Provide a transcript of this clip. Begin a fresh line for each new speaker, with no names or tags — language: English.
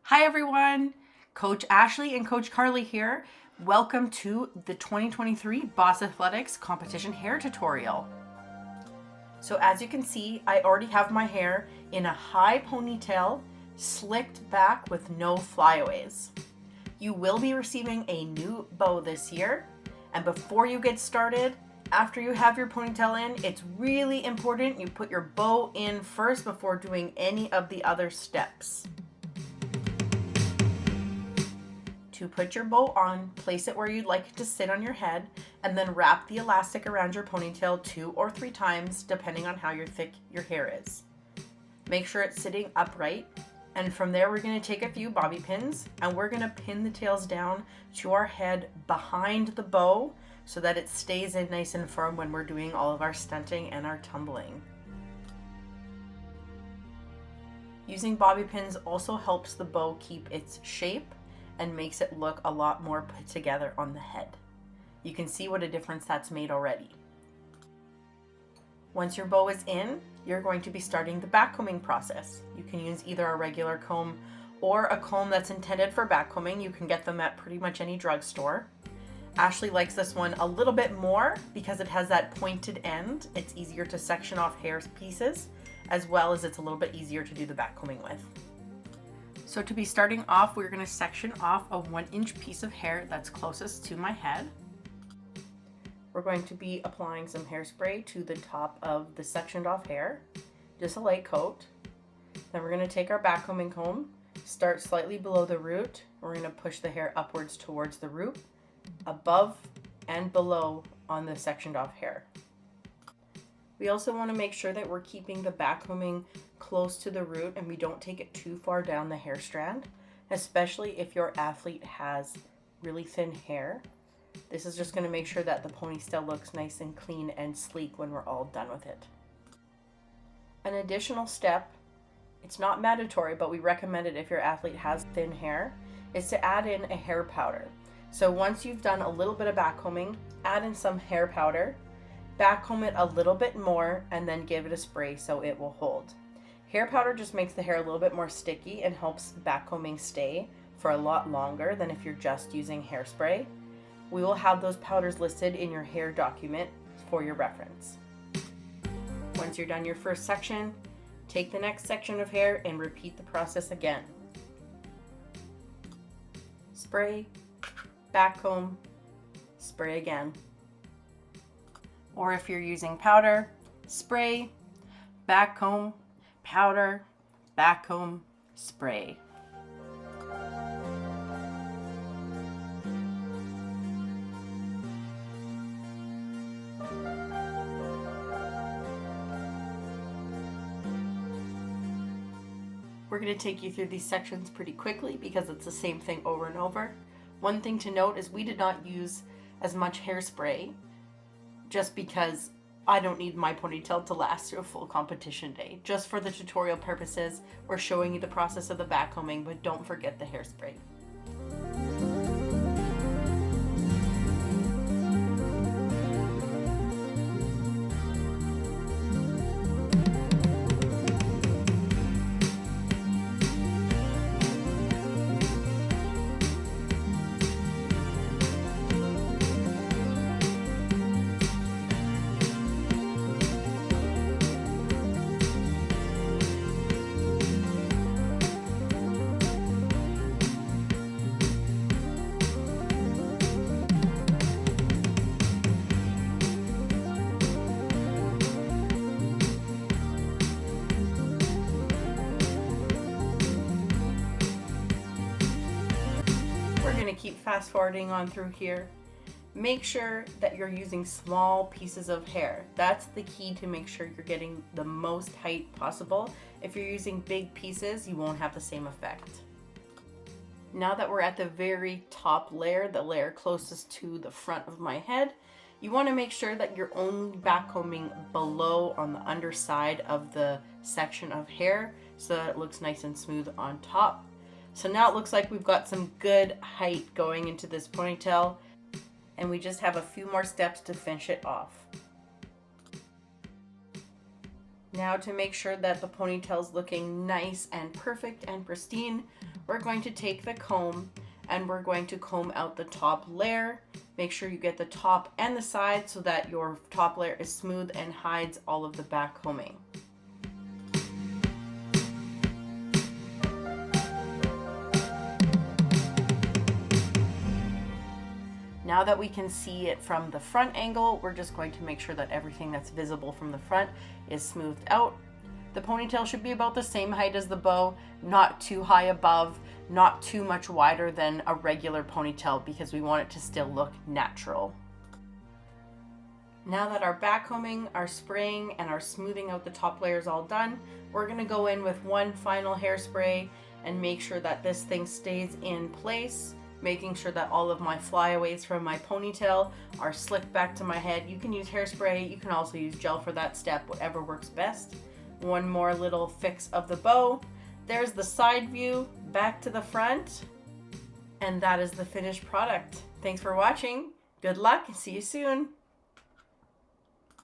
Hi everyone, Coach Ashley and Coach Carly here. Welcome to the 2023 Boss Athletics competition hair tutorial. So as you can see, I already have my hair in a high ponytail, slicked back with no flyaways. You will be receiving a new bow this year, and before you get started, after you have your ponytail in, it's really important you put your bow in first before doing any of the other steps. To put your bow on, place it where you'd like it to sit on your head, and then wrap the elastic around your ponytail 2 or 3 times, depending on how thick your hair is. Make sure it's sitting upright, and from there we're going to take a few bobby pins, and we're going to pin the tails down to our head behind the bow so that it stays in nice and firm when we're doing all of our stunting and our tumbling. Using bobby pins also helps the bow keep its shape and makes it look a lot more put together on the head. You can see what a difference that's made already. Once your bow is in, you're going to be starting the backcombing process. You can use either a regular comb or a comb that's intended for backcombing. You can get them at pretty much any drugstore. Ashley likes this one a little bit more because it has that pointed end. It's easier to section off hair pieces, as well as it's a little bit easier to do the backcombing with. So to be starting off, we're going to section off a 1-inch piece of hair that's closest to my head. We're going to be applying some hairspray to the top of the sectioned off hair, just a light coat. Then we're going to take our backcombing comb, start slightly below the root. We're going to push the hair upwards towards the root, above and below on the sectioned off hair. We also want to make sure that we're keeping the backcombing close to the root and we don't take it too far down the hair strand, especially if your athlete has really thin hair. This is just going to make sure that the ponytail looks nice and clean and sleek when we're all done with it. An additional step, it's not mandatory, but we recommend it if your athlete has thin hair, is to add in a hair powder. So once you've done a little bit of backcombing, add in some hair powder, backcomb it a little bit more, and then give it a spray so it will hold. Hair powder just makes the hair a little bit more sticky and helps backcombing stay for a lot longer than if you're just using hairspray. We will have those powders listed in your hair document for your reference. Once you're done your first section, take the next section of hair and repeat the process again. Spray, backcomb, spray again. Or if you're using powder, spray, backcomb, powder, backcomb, spray. We're going to take you through these sections pretty quickly because it's the same thing over and over. One thing to note is we did not use as much hairspray just because I don't need my ponytail to last through a full competition day. Just for the tutorial purposes, we're showing you the process of the backcombing, but don't forget the hairspray. Going to keep fast forwarding on through here. Make sure that you're using small pieces of hair. That's the key to make sure you're getting the most height possible. If you're using big pieces, you won't have the same effect. Now that we're at the very top layer, the layer closest to the front of my head, you want to make sure that you're only backcombing below on the underside of the section of hair so that it looks nice and smooth on top. So now it looks like we've got some good height going into this ponytail, and we just have a few more steps to finish it off. Now to make sure that the ponytail's looking nice and perfect and pristine, we're going to take the comb and we're going to comb out the top layer. Make sure you get the top and the side so that your top layer is smooth and hides all of the back combing. Now that we can see it from the front angle, we're just going to make sure that everything that's visible from the front is smoothed out. The ponytail should be about the same height as the bow, not too high above, not too much wider than a regular ponytail because we want it to still look natural. Now that our back combing, our spraying, and our smoothing out the top layer is all done, we're going to go in with one final hairspray and make sure that this thing stays in place, making sure that all of my flyaways from my ponytail are slicked back to my head. You can use hairspray, you can also use gel for that step, whatever works best. One more little fix of the bow. There's the side view, back to the front, and that is the finished product. Thanks for watching. Good luck and see you soon.